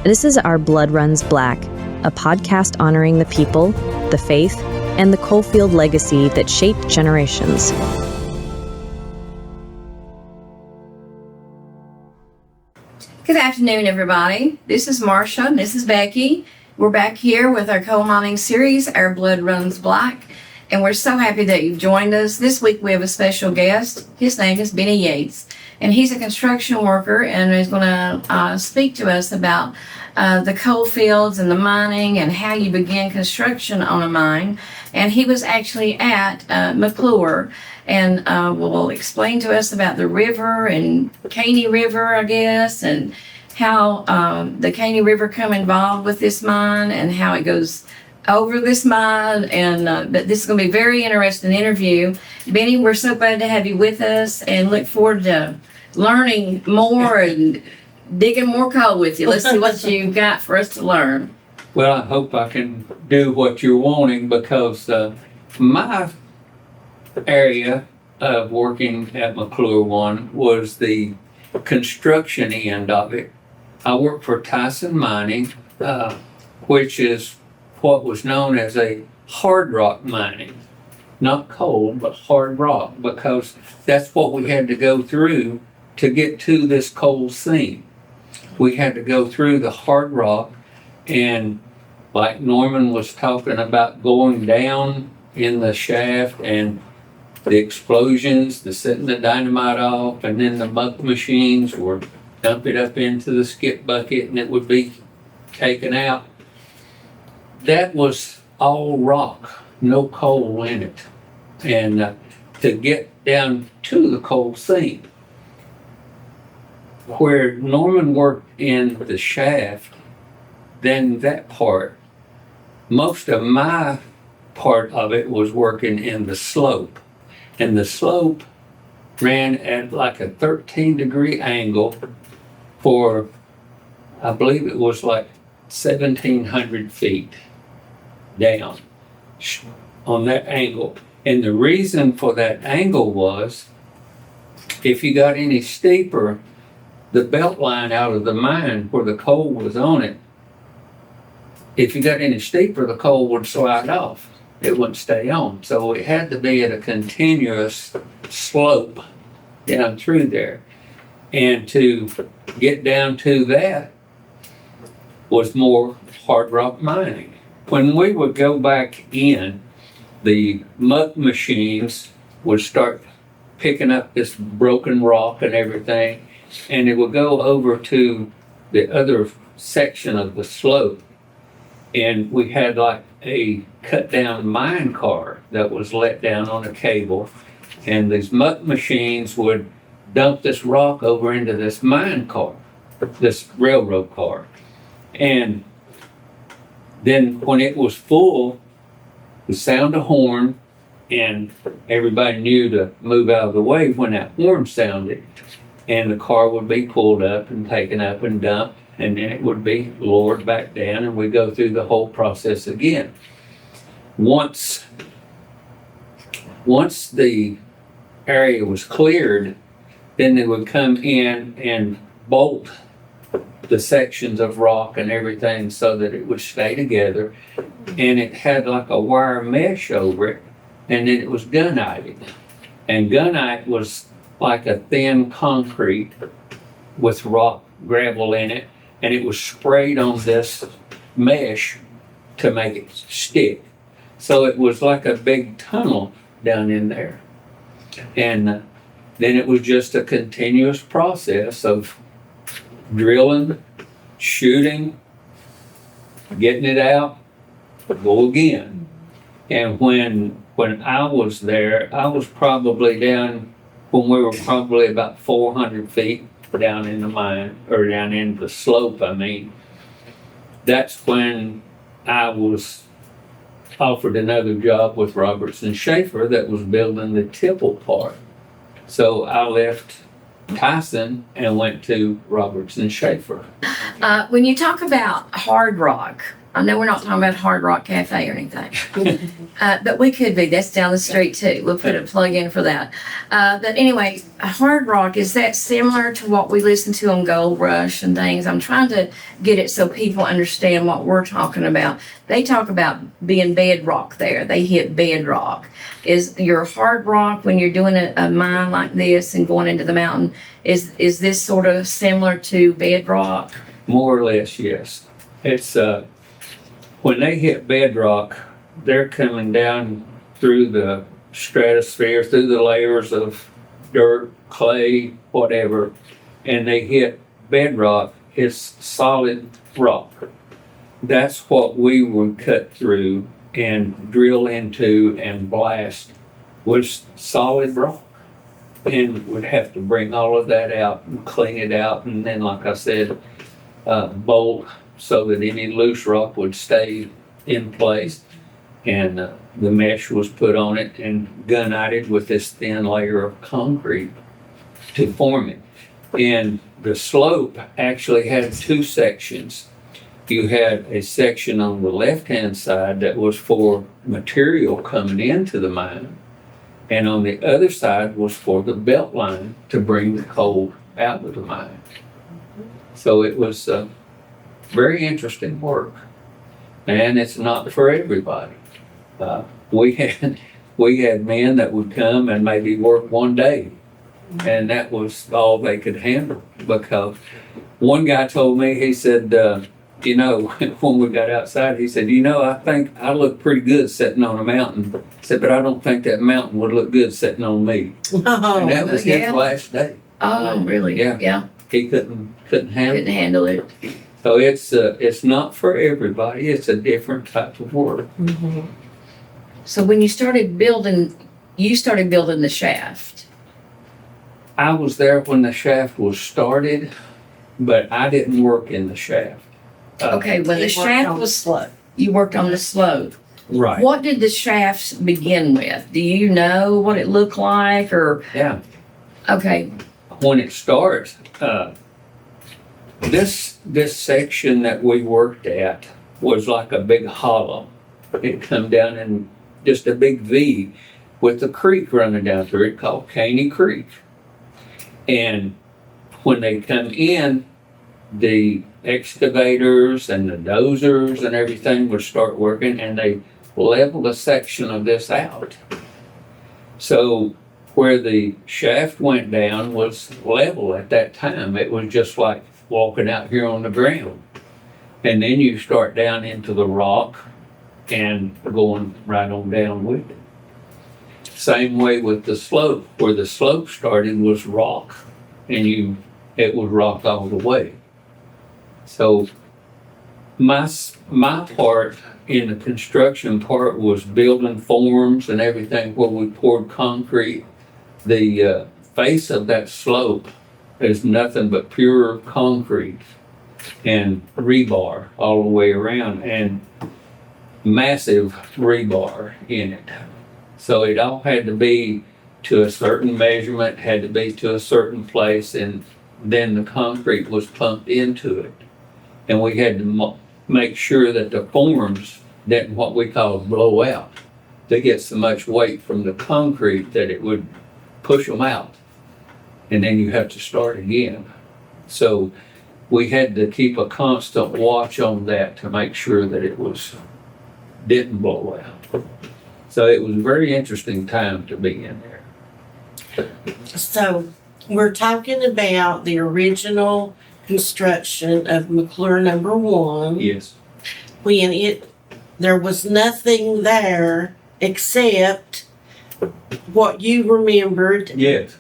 This is Our Blood Runs Black, a podcast honoring the people, the faith, and the coalfield legacy that shaped generations. Good afternoon, everybody. This is Marsha and this is Becky. We're back here with our coal mining series, Our Blood Runs Black, and we're so happy that you've joined us. This week we have a special guest. His name is Benny Yates, and he's a construction worker and is going to speak to us about the coal fields and the mining and how you begin construction on a mine. And he was actually at McClure and will explain to us about the river and Caney River, I guess, and how the Caney River come involved with this mine and how it goes over this mine. And but this is going to be a very interesting interview. Benny, we're so glad to have you with us and look forward to learning more and digging more coal with you. Let's see what you got for us to learn. Well, I hope I can do what you're wanting, because my area of working at McClure 1 was the construction end of it. I worked for Tyson Mining, which is what was known as a hard rock mining. Not coal, but hard rock, because that's what we had to go through to get to this coal seam. We had to go through the hard rock, and like Norman was talking about going down in the shaft and the explosions, the setting the dynamite off, and then the muck machines would dump it up into the skip bucket and it would be taken out. That was all rock, no coal in it. And to get down to the coal seam, where Norman worked in the shaft, then that part, most of my part of it was working in the slope. And the slope ran at like a 13-degree angle for, I believe it was like 1,700 feet down on that angle. And the reason for that angle was, if you got any steeper, the belt line out of the mine where the coal was on it, if you got any steeper, the coal would slide off. It wouldn't stay on. So it had to be at a continuous slope down through there. And to get down to that was more hard rock mining. When we would go back in, the muck machines would start picking up this broken rock and everything, and it would go over to the other section of the slope. And we had like a cut down mine car that was let down on a cable, and these muck machines would dump this rock over into this mine car, this railroad car. And then when it was full, the sound of horn, and everybody knew to move out of the way when that horn sounded, and the car would be pulled up and taken up and dumped, and then it would be lowered back down, and we go through the whole process again. Once the area was cleared, then they would come in and bolt the sections of rock and everything so that it would stay together, and it had like a wire mesh over it, and then it was gunite. And gunite was like a thin concrete with rock gravel in it, and it was sprayed on this mesh to make it stick. So it was like a big tunnel down in there. And then it was just a continuous process of drilling, shooting, getting it out, go again. And when I was there, I was probably down, when we were probably about 400 feet down in the mine, or down in the slope, I mean. That's when I was offered another job with Roberts and Schaefer that was building the tipple part. So I left Tyson and went to Roberts and Schaefer. When you talk about hard rock, I know we're not talking about Hard Rock Cafe or anything, but we could be. That's down the street too. We'll put a plug in for that. But anyway, Hard Rock, is that similar to what we listen to on Gold Rush and things? I'm trying to get it so people understand what we're talking about. They talk about being bedrock there. They hit bedrock. Is your Hard Rock, when you're doing a mine like this and going into the mountain, is this sort of similar to bedrock? More or less, yes. It's when they hit bedrock, they're coming down through the stratosphere, through the layers of dirt, clay, whatever, and they hit bedrock. It's solid rock. That's what we would cut through and drill into and blast, was solid rock. And we'd have to bring all of that out and clean it out, and then, like I said, bolt so that any loose rock would stay in place. And the mesh was put on it and gunnited with this thin layer of concrete to form it. And the slope actually had two sections. You had a section on the left-hand side that was for material coming into the mine, and on the other side was for the belt line to bring the coal out of the mine. So it was very interesting work, and it's not for everybody. We had men that would come and maybe work one day, and that was all they could handle. Because one guy told me, he said, when we got outside, he said, I think I look pretty good sitting on a mountain. He said, but I don't think that mountain would look good sitting on me. Oh, and that was his last day. Oh, really? Yeah. He couldn't handle it. So it's not for everybody. It's a different type of work. Mm-hmm. So when you started building the shaft. I was there when the shaft was started, but I didn't work in the shaft. Okay, when the shaft was slope, you worked on the slope. Right. What did the shafts begin with? Do you know what it looked like, or? Yeah. Okay. When it starts, this section that we worked at was like a big hollow. It come down in just a big V with a creek running down through it called Caney Creek. And when they come in, the excavators and the dozers and everything would start working, and they leveled a section of this out. So where the shaft went down was level at that time. It was just like walking out here on the ground. And then you start down into the rock and going right on down with it. Same way with the slope. Where the slope started was rock, and it was rock all the way. So my part in the construction part was building forms and everything where we poured concrete. The face of that slope is nothing but pure concrete and rebar all the way around, and massive rebar in it. So it all had to be to a certain measurement, had to be to a certain place, and then the concrete was pumped into it. And we had to make sure that the forms didn't, what we call, blow out, to get so much weight from the concrete that it would push them out. And then you have to start again. So we had to keep a constant watch on that to make sure that it didn't blow out. So it was a very interesting time to be in there. So we're talking about the original construction of McClure number 1. Yes. When there was nothing there except what you remembered, Yes.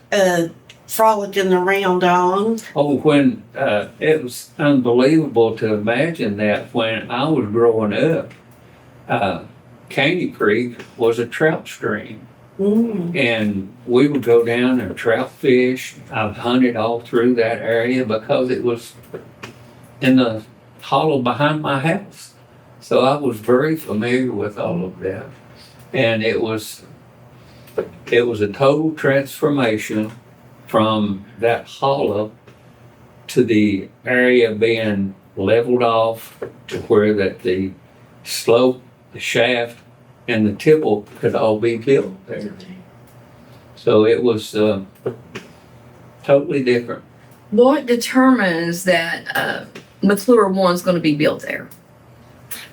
frolicking around on. Oh, when it was unbelievable to imagine that when I was growing up, Caney Creek was a trout stream. Mm. And we would go down and trout fish. I've hunted all through that area because it was in the hollow behind my house. So I was very familiar with all of that. And it was a total transformation from that hollow to the area being leveled off to where that the slope, the shaft, and the tipple could all be built there. So it was totally different. What determines that McClure One's going to be built there?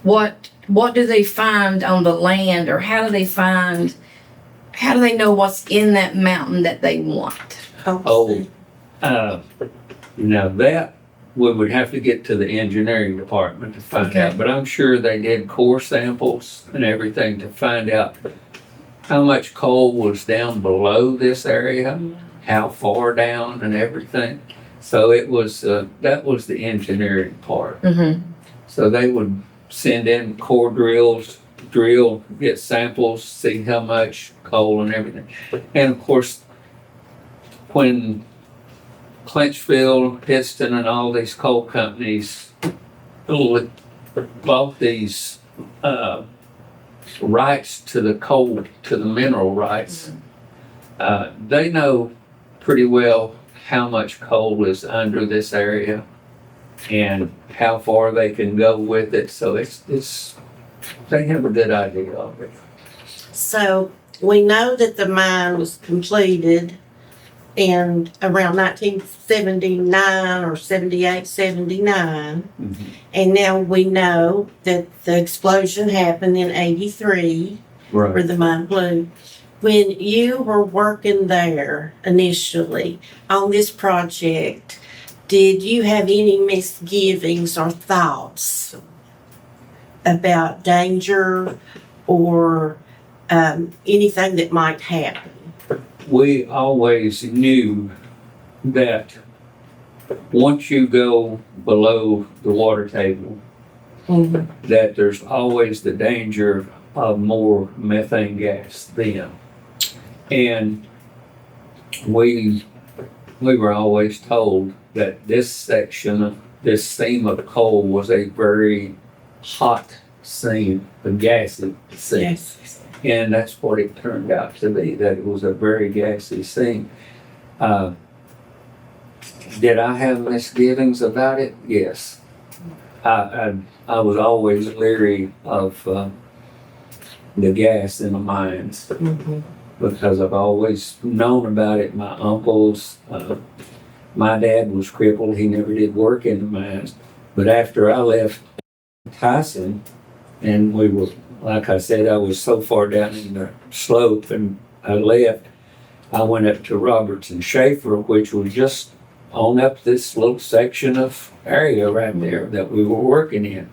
What do they find on the land, or how do they know what's in that mountain that they want? Oh, now that we would have to get to the engineering department to find Okay. out, but I'm sure they did core samples and everything to find out how much coal was down below this area, how far down and everything. So it was, that was the engineering part. Mm-hmm. So they would send in core drills, get samples, see how much coal and everything. And of course, when Clinchfield, Piston, and all these coal companies bought these rights to the coal, to the mineral rights, they know pretty well how much coal is under this area and how far they can go with it. So it's they have a good idea of it. So we know that the mine was completed in around 1979 or 78, 79. Mm-hmm. And now we know that the explosion happened in 83 where Right. the mine blew. When you were working there initially on this project, did you have any misgivings or thoughts about danger or anything that might happen? We always knew that once you go below the water table, that there's always the danger of more methane gas then. And we were always told that this section, this seam of coal was a very hot seam, a gassy seam. Yes. And that's what it turned out to be, that it was a very gassy seam. Did I have misgivings about it? Yes. I was always leery of the gas in the mines because I've always known about it. My uncles, my dad was crippled. He never did work in the mines. But after I left Tyson, and we were, like I said, I was so far down in the slope and I left, I went up to Roberts and Schaefer, which was just on up this little section of area right there that we were working in,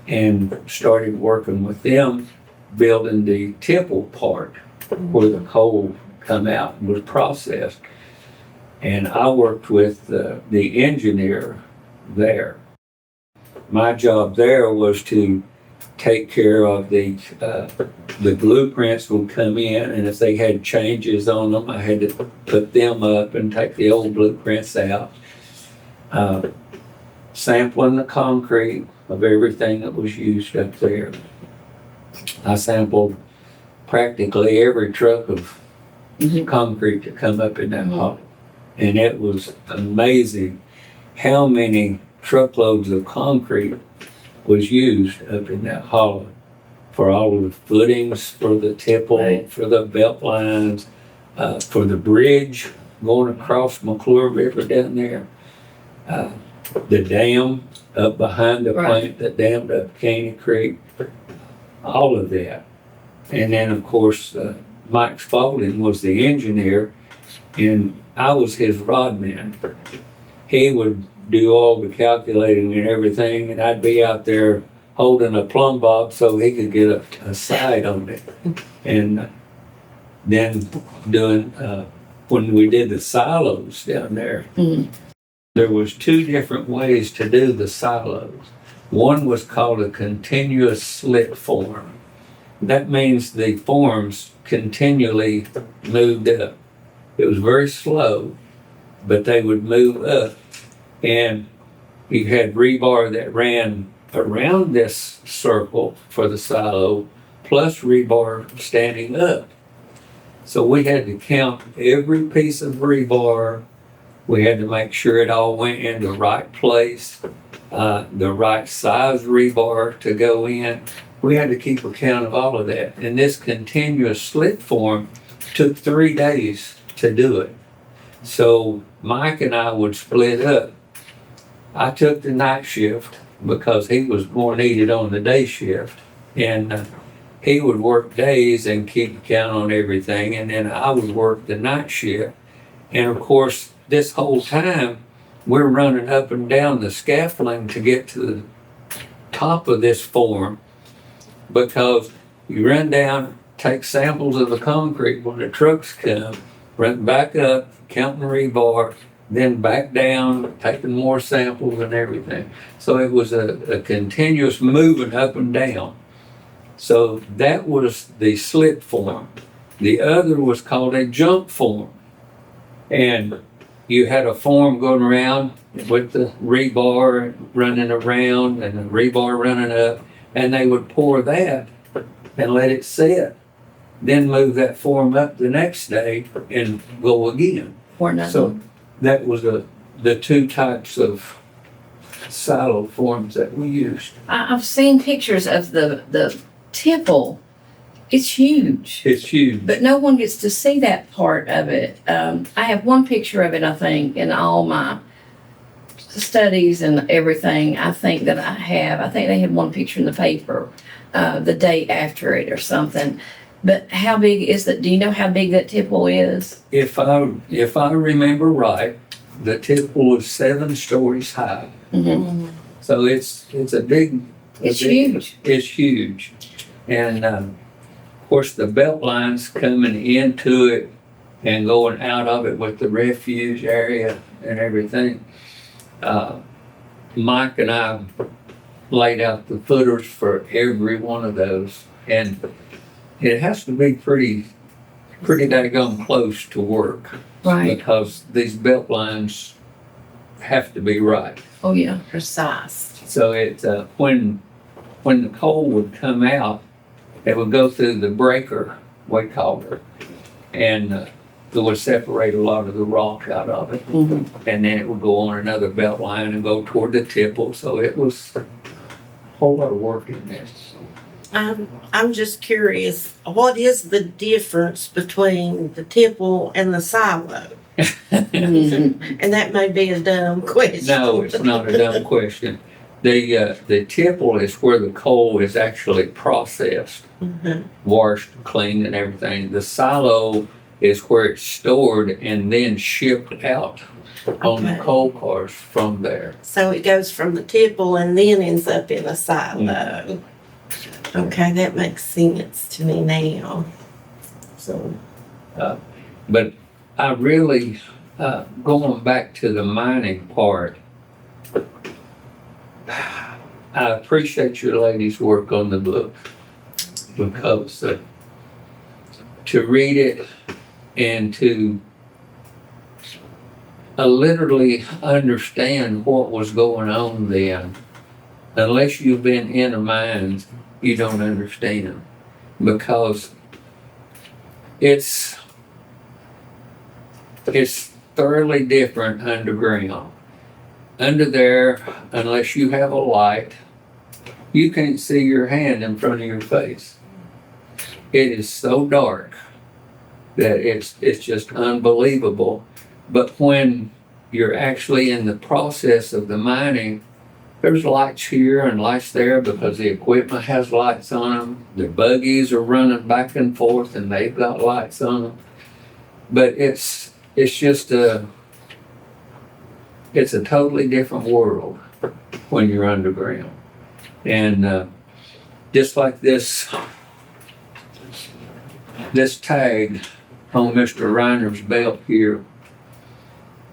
and started working with them, building the tipple part where the coal come out and was processed. And I worked with the engineer there. My job there was to take care of the blueprints would come in, and if they had changes on them, I had to put them up and take the old blueprints out. Sampling the concrete of everything that was used up there. I sampled practically every truck of concrete to come up in that hall. And it was amazing how many truckloads of concrete was used up in that hollow for all of the footings, for the tipple, Right. for the belt lines, for the bridge going across McClure River down there, the dam up behind the Right. plant that dammed up Caney Creek, all of that. And then, of course, Mike Spaulding was the engineer, and I was his rod man. He would do all the calculating and everything, and I'd be out there holding a plumb bob so he could get a sight on it. And then doing, when we did the silos down there, there was two different ways to do the silos. One was called a continuous slit form. That means the forms continually moved up. It was very slow, but they would move up. And you had rebar that ran around this circle for the silo, plus rebar standing up. So we had to count every piece of rebar. We had to make sure it all went in the right place, the right size rebar to go in. we had to keep account of all of that. And this continuous slit form took 3 days to do it. So Mike and I would split up. I took the night shift because he was more needed on the day shift. And he would work days and keep account on everything. And then I would work the night shift. And of course, this whole time, we're running up and down the scaffolding to get to the top of this form, because you run down, take samples of the concrete when the trucks come, run back up, counting the rebar, then back down, taking more samples and everything. So it was a continuous moving up and down. So that was the slit form. The other was called a jump form. And you had a form going around with the rebar running around and the rebar running up, and they would pour that and let it sit. Then move that form up the next day and go again. Or nothing. So that was the two types of silo forms that we used. I've seen pictures of the tipple. It's huge. It's huge. But no one gets to see that part of it. I have one picture of it, I think, in all my studies and everything. I think that I have. I think they had one picture in the paper the day after it or something. But how big is that? Do you know how big that tipple is? If I remember right, the tipple was 7 stories high. Mm-hmm. So it's a big. Huge. It's huge, and of course the belt lines coming into it and going out of it with the refuge area and everything. Mike and I laid out the footers for every one of those, and it has to be pretty daggone close to work. Right. Because these belt lines have to be right. Oh, yeah. Precise. So it when the coal would come out, it would go through the breaker, we called it, and it would separate a lot of the rock out of it. Mm-hmm. And then it would go on another belt line and go toward the tipple. So it was a whole lot of work in this. I'm just curious, what is the difference between the tipple and the silo? Mm-hmm. And that may be a dumb question. No, it's not a dumb question. The tipple is where the coal is actually processed, Mhm. washed, cleaned, and everything. The silo is where it's stored and then shipped out on the Okay. coal cars from there. So it goes from the tipple and then ends up in a silo. Okay, that makes sense to me now. So, but I really, going back to the mining part, I appreciate your ladies' work on the book, because to read it and to literally understand what was going on then, unless you've been in a mine, you don't understand, because it's thoroughly different underground. Under there, unless you have a light, you can't see your hand in front of your face. It is so dark that it's just unbelievable. But when you're actually in the process of the mining, there's lights here and lights there because the equipment has lights on them. The buggies are running back and forth and they've got lights on them. But it's just it's a totally different world when you're underground. And just like this tag on Mr. Reiner's belt here,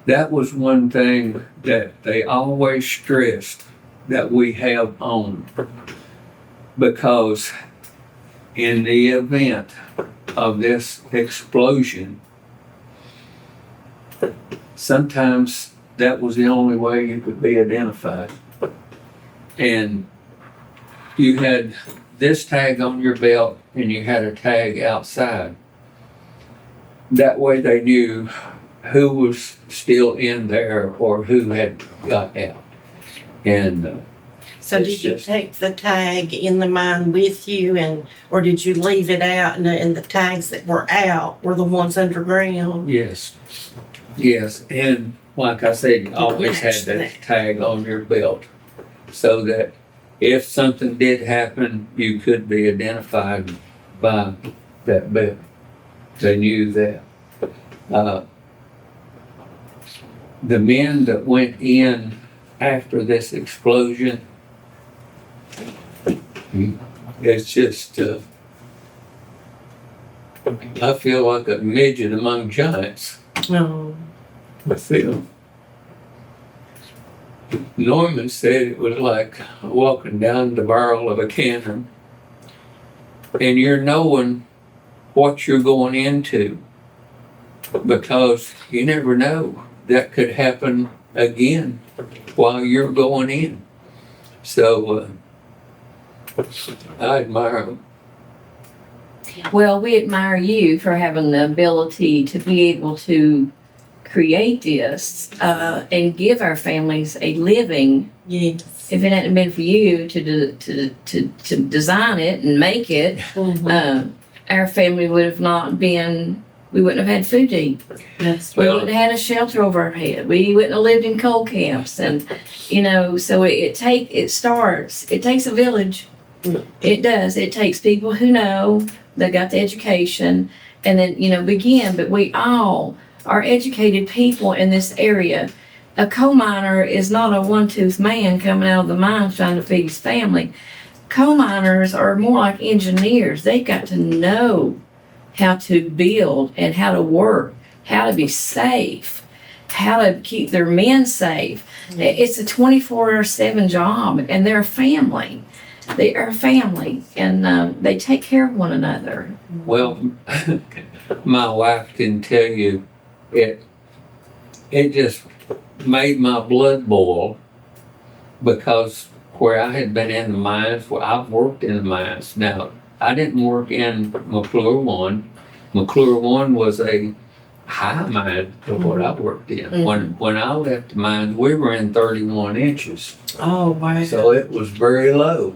that was one thing that they always stressed that we have on, because in the event of this explosion, sometimes that was the only way you could be identified. And you had this tag on your belt and you had a tag outside. That way they knew who was still in there or who had got out. And So It's did you just- take the tag in the mine with you or did you leave it out and the tags that were out were the ones underground? Yes, yes, and like I said, you always had Match that that. tag on your belt, so that if something did happen, you could be identified by that belt. They knew that. The men that went in after this explosion, it's just, I feel like a midget among giants. No. I feel. Norman said it was like walking down the barrel of a cannon, and you're knowing what you're going into, because you never know, that could happen again while you're going in. So I admire them. Well, we admire you for having the ability to be able to create this and give our families a living. Yes. If it hadn't been for you to design it and make it, our family would have not been. We wouldn't have had food to eat. That's We Well- wouldn't have had a shelter over our head. We wouldn't have lived in coal camps, and so it takes a village. It does. It takes people who know, that got the education, and then begin. But we all are educated people in this area. A coal miner is not a one-tooth man coming out of the mines trying to feed his family. Coal miners are more like engineers. They've got to know how to build and how to work, how to be safe, how to keep their men safe. It's a 24/7 job, and they're a family. They are a family, and they take care of one another. Well, my wife can tell you, it just made my blood boil, because where I had been in the mines, where I've worked in the mines. Now, I didn't work in McClure 1. McClure 1 was a high mine of what I worked in. When I left the mines, we were in 31 inches. Oh, wow. So it was very low.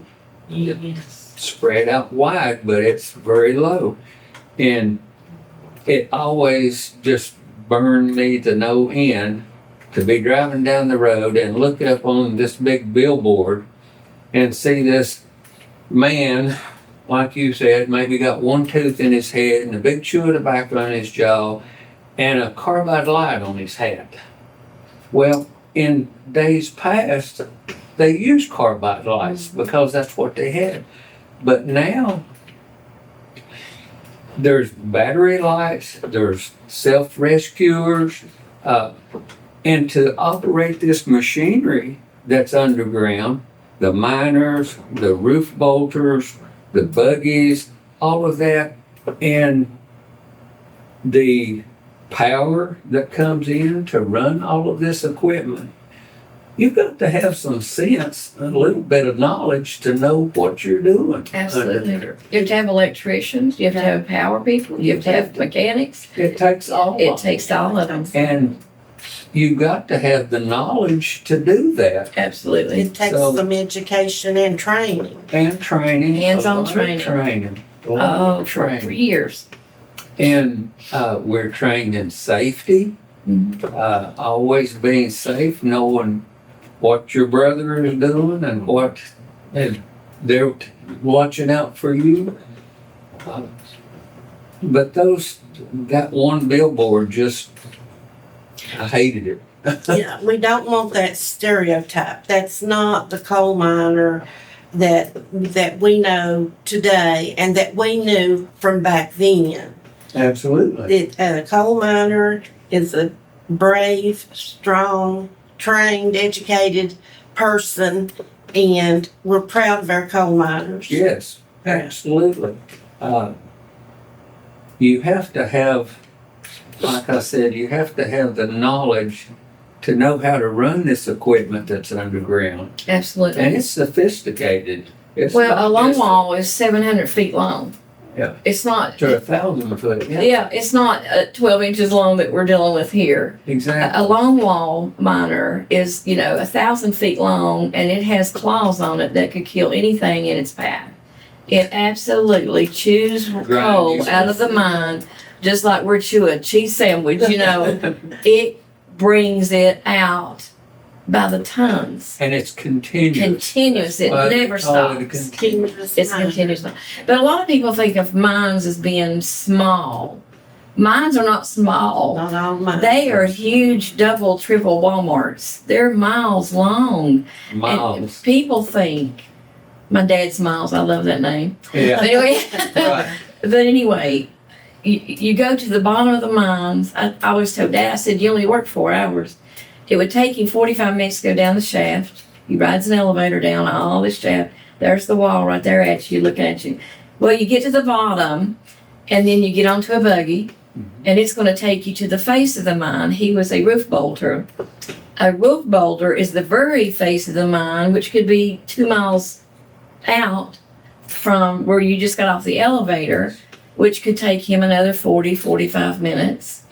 Yes. Spread out wide, but it's very low. And it always just burned me to no end to be driving down the road and look up on this big billboard and see this man, like you said, maybe got one tooth in his head and a big chew of tobacco on his jaw and a carbide light on his hat. Well, in days past, they used carbide lights because that's what they had. But now, there's battery lights, there's self-rescuers, and to operate this machinery that's underground, the miners, the roof bolters, the buggies, all of that, and the power that comes in to run all of this equipment, you've got to have some sense, a little bit of knowledge to know what you're doing. Absolutely. under there. You have to have electricians. You have to have power people. You have to have mechanics. It takes all It of takes all of them. And you've got to have the knowledge to do that. Absolutely. It takes So- some education and training. And training. Hands-on a lot of training. Training. A lot Oh, of for training. years. And we're trained in safety, always being safe, knowing what your brother is doing and they're watching out for you. But that one billboard just, I hated it. Yeah, we don't want that stereotype. That's not the coal miner that we know today and that we knew from back then. Absolutely. A coal miner is a brave, strong, trained, educated person, and we're proud of our coal miners. Yes, absolutely. You have to have, like I said, you have to have the knowledge to know how to run this equipment that's underground. Absolutely. And it's sophisticated. It's Well, not a long just- wall is 700 feet long. Yeah. It's not. To 1,000 foot. Yeah. Yeah, it's not 12 inches long that we're dealing with here. Exactly. A long wall miner is, 1,000 feet long, and it has claws on it that could kill anything in its path. It absolutely chews coal out of the mine, just like we're chewing a cheese sandwich. It brings it out by the tons. And it's continuous. Continuous. It But never stops. It's continuous. But a lot of people think of mines as being small. Mines are not small. Not all mine. They are huge, double, triple Walmarts. They're miles long. Miles. And people think, my dad's Miles, I love that name. Yeah. But anyway, Right. but anyway, you go to the bottom of the mines. I always told Dad, I said, you only work 4 hours. It would take you 45 minutes to go down the shaft. He rides an elevator down all this shaft. There's the wall right there at you, looking at you. Well, you get to the bottom, and then you get onto a buggy, and it's going to take you to the face of the mine. He was a roof bolter. A roof bolter is the very face of the mine, which could be 2 miles out from where you just got off the elevator, which could take him another 40, 45 minutes.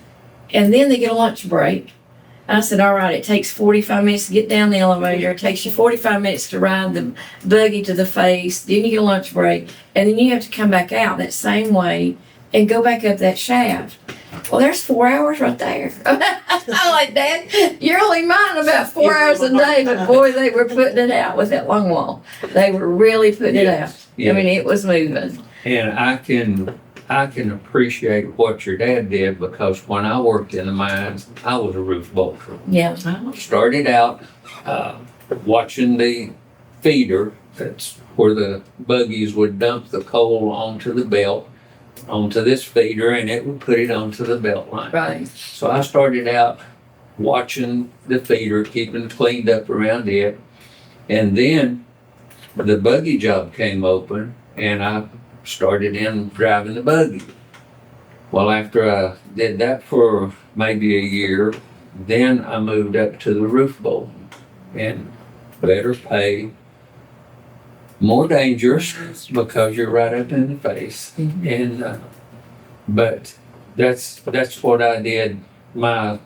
And then they get a lunch break. I said, all right, it takes 45 minutes to get down the elevator. It takes you 45 minutes to ride the buggy to the face. Then you get a lunch break. And then you have to come back out that same way and go back up that shaft. Well, there's 4 hours right there. I'm like, Dad, you're only mining about 4 hours a day. But boy, they were putting it out with that long wall. They were really putting it out. Yeah. I mean, it was moving. And I can appreciate what your dad did, because when I worked in the mines, I was a roof bolter. Yeah. Started out watching the feeder. That's where the buggies would dump the coal onto the belt, onto this feeder, and it would put it onto the belt line. Right. So I started out watching the feeder, keeping it cleaned up around it. And then the buggy job came open, and I started in driving the buggy. Well, after I did that for maybe a year, then I moved up to the roof bolting, and better pay, more dangerous because you're right up in the face. Mhm. And but that's what I did. My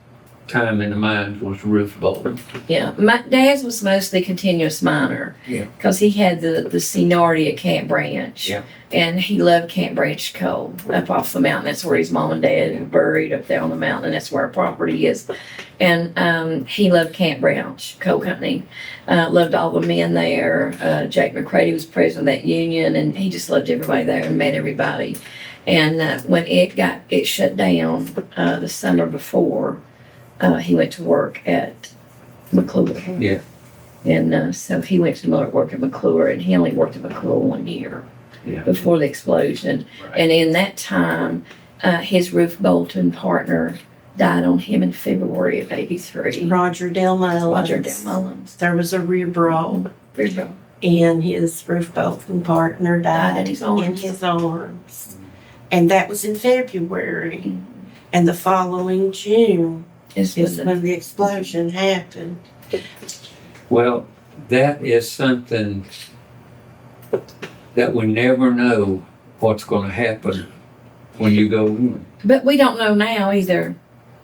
time in the mines was roof bolting. Yeah, my dad's was mostly continuous miner. Yeah. Because he had the seniority at Camp Branch. Yeah. And he loved Camp Branch coal up off the mountain. That's where his mom and dad are buried up there on the mountain, and that's where our property is. And he loved Camp Branch Coal Company. Loved all the men there. Jake McCready was president of that union, and he just loved everybody there and met everybody. And when it shut down the summer before, he went to work at McClure. Yeah. And so he went to work at McClure, and he only worked at McClure 1 year Yeah. before the explosion. Right. And in that time, his roof bolting partner died on him in February of '83. Roger Del Mullins. Roger Del Mullins. There was a rib roll, Very well. and his roof bolting partner Died died in his arms. in his arms. And that was in February. And the following June It's is when when the explosion happened. Well, that is something that we never know what's going to happen when you go in. But we don't know now either.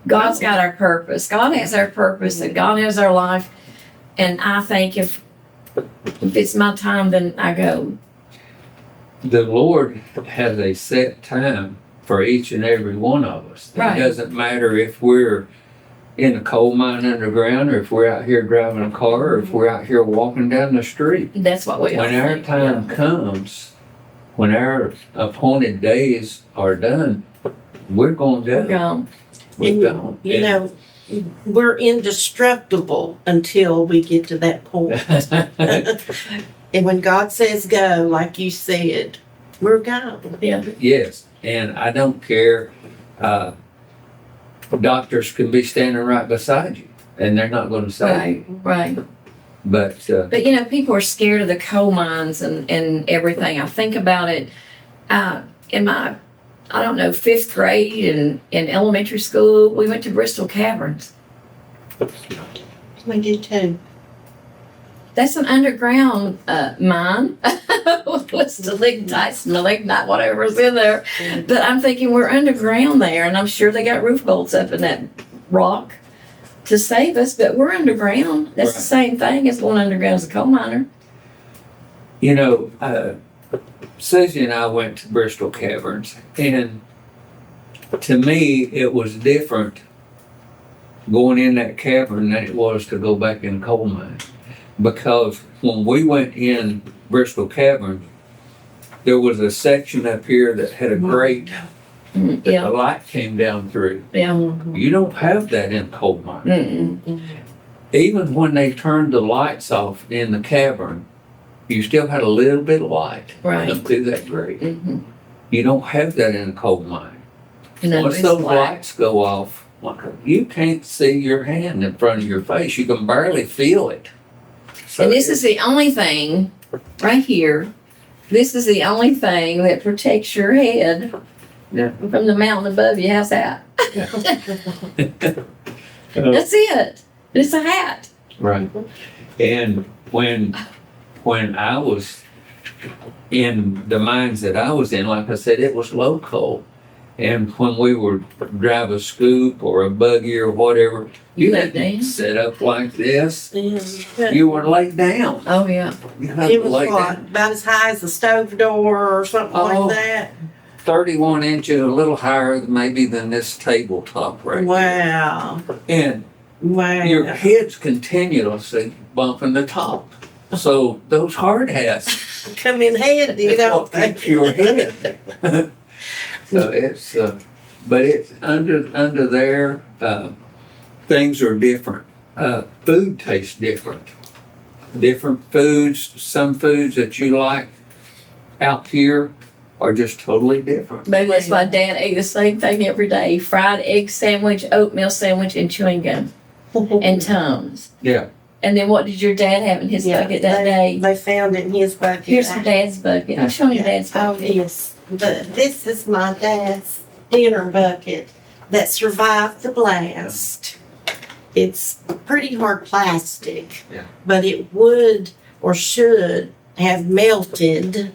God's got our purpose. God has our purpose, and God has our life. And I think if it's my time, then I go. The Lord has a set time for each and every one of us. Right. It doesn't matter if we're in a coal mine underground, or if we're out here driving a car, or if we're out here walking down the street. That's what we all When our think, time comes, when our appointed days are done, we're going to We're go. gone. We're gone. You know, we're indestructible until we get to that point. And when God says go, like you said, we're gone. Yeah. Yes, and I don't care. Doctors can be standing right beside you, and they're not going to say. Right. But But people are scared of the coal mines and everything. I think about it in my, I don't know, 5th grade and in elementary school, we went to Bristol Caverns. We did too. That's an underground mine with stalactites, malignite, whatever's in there. But I'm thinking we're underground there, and I'm sure they got roof bolts up in that rock to save us. But we're underground. That's the same thing as going underground as a coal miner. You know, Susie and I went to Bristol Caverns, and to me, it was different going in that cavern than it was to go back in the coal mine. Because when we went in Bristol Cavern, there was a section up here that had a grate that the light came down through. Yeah. You don't have that in coal mine. Mm-mm. Even when they turned the lights off in the cavern, you still had a little bit of light Right. up through that grate. Mm-hmm. You don't have that in a coal mine. And Once those lights go off, you can't see your hand in front of your face. You can barely feel it. So And this is the only thing, right here, this is the only thing that protects your head from the mountain above you. How's that? That's it. It's a hat. Right. And when I was in the mines that I was in, like I said, it was low coal. And when we would drive a scoop or a buggy or whatever, you lay had to down. sit up like this. Yeah. You were laid down. Oh, yeah. You had It to was lay what, down. about as high as the stove door or something Oh. like that? 31 inches, a little higher maybe than this tabletop right here. Wow. And Wow. your head's continuously bumping the top. So those hard hats Come in handy, you know. affect your head. So it's, but it's under there, things are different. Food tastes different. Different foods, some foods that you like out here are just totally different. Maybe that's why Dad ate the same thing every day. Fried egg sandwich, oatmeal sandwich, and chewing gum. And Tums. Yeah. And then what did your dad have in his bucket that day? They found it in his bucket. Here's your dad's bucket. I'm showing your dad's Oh, bucket. yes. But this is my dad's dinner bucket that survived the blast. It's pretty hard plastic, but it would or should have melted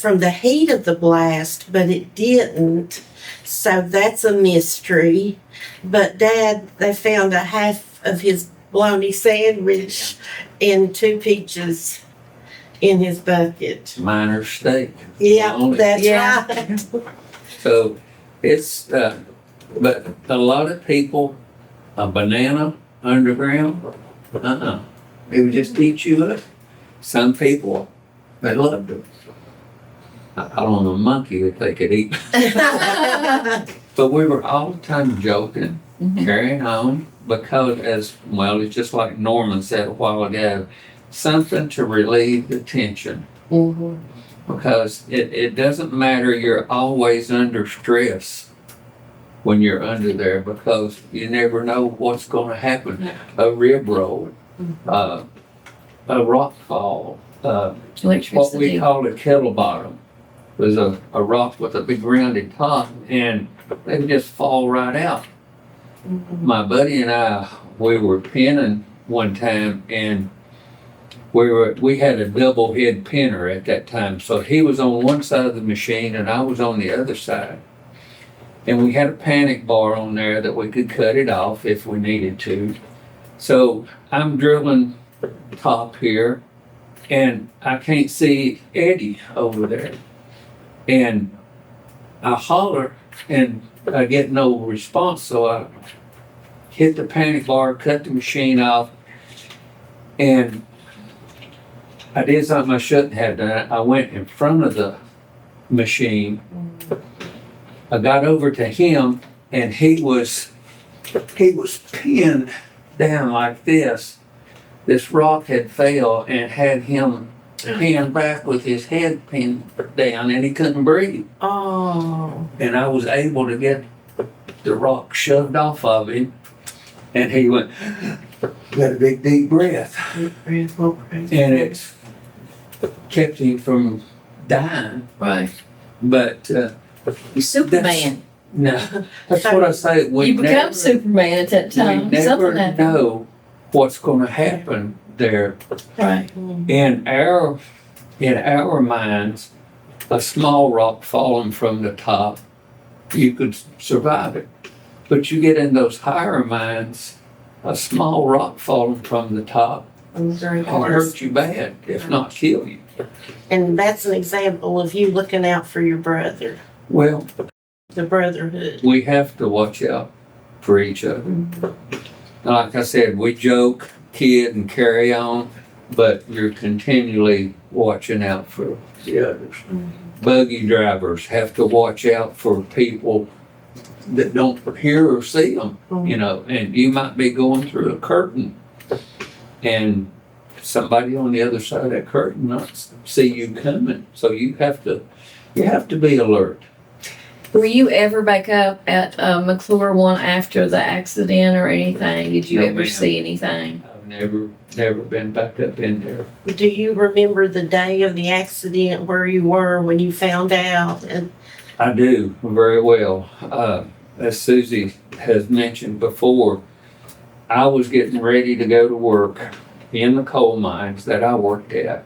from the heat of the blast, but it didn't. So that's a mystery. But Dad, they found a half of his bologna sandwich and 2 peaches in his bucket. Miner's steak. Yeah, Bologna. that's Yeah. right. So it's, but a lot of people, a banana underground, it would just eat you up. Some people, they loved it. I don't know, a monkey that they could eat. But we were all the time joking, carrying on, because it's just like Norman said a while ago, something to relieve the tension. Because it doesn't matter, you're always under stress when you're under there, because you never know what's going to happen. A rib roll, a rock fall, what we Electricity. call a kettle bottom. There's a rock with a big rounded top, and they would just fall right out. My buddy and I, we were pinning one time, and we had a double head pinner at that time. So he was on one side of the machine and I was on the other side. And we had a panic bar on there that we could cut it off if we needed to. So I'm drilling top here, and I can't see Eddie over there. And I holler and I get no response, so I hit the panic bar, cut the machine off, and I did something I shouldn't have done. I went in front of the machine. I got over to him, and he was pinned down like this. This rock had fell and had him pinned back with his head pinned down, and he couldn't breathe. Oh. And I was able to get the rock shoved off of him, and he went, got a big deep breath, and it kept him from dying. Right. But You're Superman. no, that's what I say. We You become never, Superman at that time. we never Something happened. know what's going to happen there. Right. In our minds, a small rock falling from the top, you could survive it. But you get in those higher mines, a small rock falling from the top will hurt you bad, if not kill you. And that's an example of you looking out for your brother, Well, the brotherhood. we have to watch out for each other. Like I said, we joke, kid, and carry on, but you're continually watching out for the others. Buggy drivers have to watch out for people that don't hear or see them, you know, and you might be going through a curtain and somebody on the other side of that curtain not see you coming. So you have to be alert. Were you ever back up at McClure one after the accident or anything? Did you No, ever ma'am. see anything? I've never been back up in there. Do you remember the day of the accident, where you were when you found out? And I do very well. As Susie has mentioned before, I was getting ready to go to work in the coal mines that I worked at.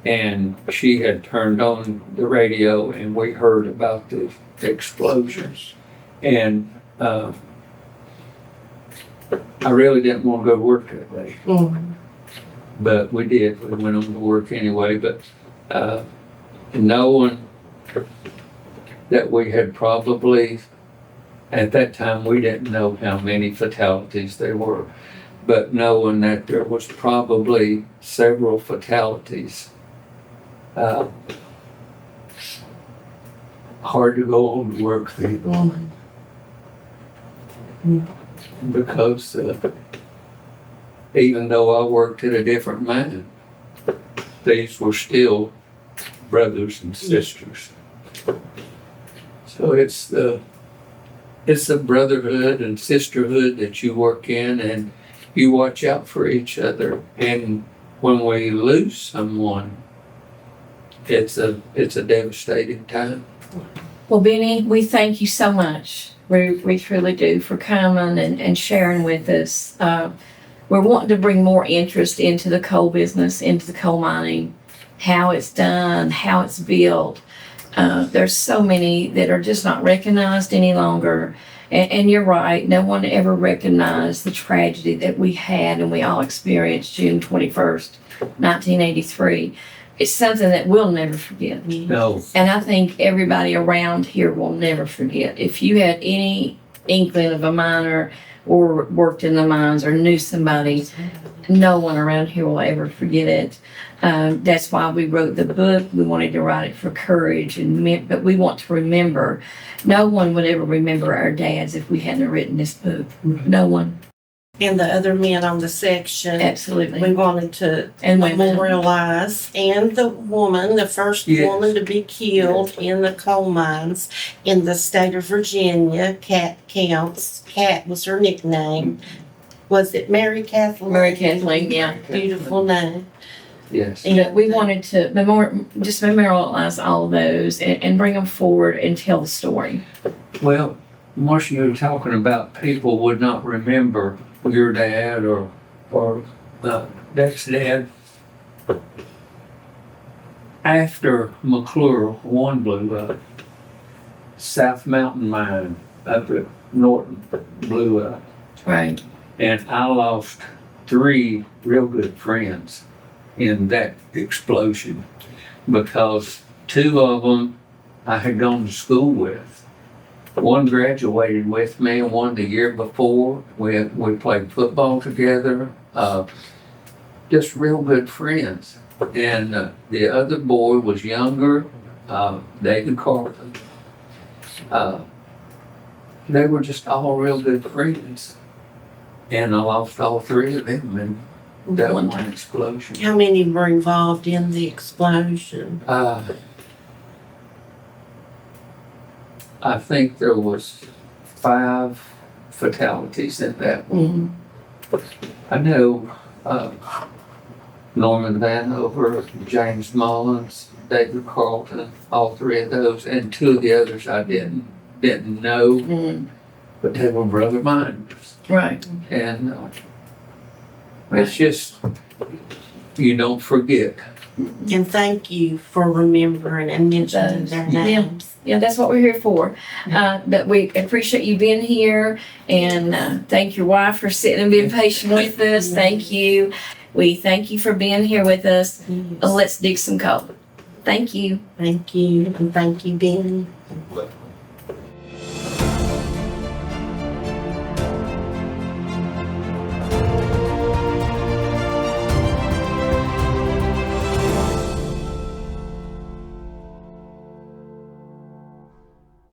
And she had turned on the radio and we heard about the explosions. And I really didn't want to go to work that day. But we did. We went on to work anyway. But knowing that we had probably, at that time, we didn't know how many fatalities there were, but knowing that there was probably several fatalities, hard to go on to work because even though I worked at a different mine, these were still brothers and sisters. So it's the brotherhood and sisterhood that you work in, and you watch out for each other. And when we lose someone, it's a devastating time. Well, Benny, we thank you so much. We truly do, for coming and sharing with us. We're wanting to bring more interest into the coal business, into the coal mining, how it's done, how it's built. There's so many that are just not recognized any longer. And you're right, no one ever recognized the tragedy that we had and we all experienced June 21st, 1983. It's something that we'll never forget. No. And I think everybody around here will never forget. If you had any inkling of a miner or worked in the mines or knew somebody, no one around here will ever forget it. That's why we wrote the book. We wanted to write it for courage, but we want to remember. No one would ever remember our dads if we hadn't written this book. No one. and the other men on the section. Absolutely. We wanted to And women. memorialize, and the woman, the first Yes. woman to be killed in the coal mines in the state of Virginia, Cat Counts. Cat was her nickname. Was it Mary Kathleen? Mary Kathleen, yeah. Beautiful name. Yes. But we wanted to just memorialize all of those and bring them forward and tell the story. Well, Marcia, you were talking about people would not remember your dad or Deck's dad. After McClure 1 blew up, South Mountain Mine up at Norton blew up. Right. And I lost 3 real good friends in that explosion because 2 of them I had gone to school with. One graduated with me, and one the year before. We played football together, just real good friends. And the other boy was younger, David Carlton. They were just all real good friends. And I lost all 3 of them in that one explosion. How many were involved in the explosion? I think there was 5 fatalities in that one. I know Norman Vanover, James Mullins, David Carlton, all 3 of those, and 2 of the others I didn't know, but they were brother miners. Right. And It's just, you don't forget. And thank you for remembering and mentioning their names. Yeah, that's what we're here for. But we appreciate you being here, and thank your wife for sitting and being patient with us. Thank you. We thank you for being here with us. Yes. Let's dig some coal. Thank you. Thank you, and thank you, Ben.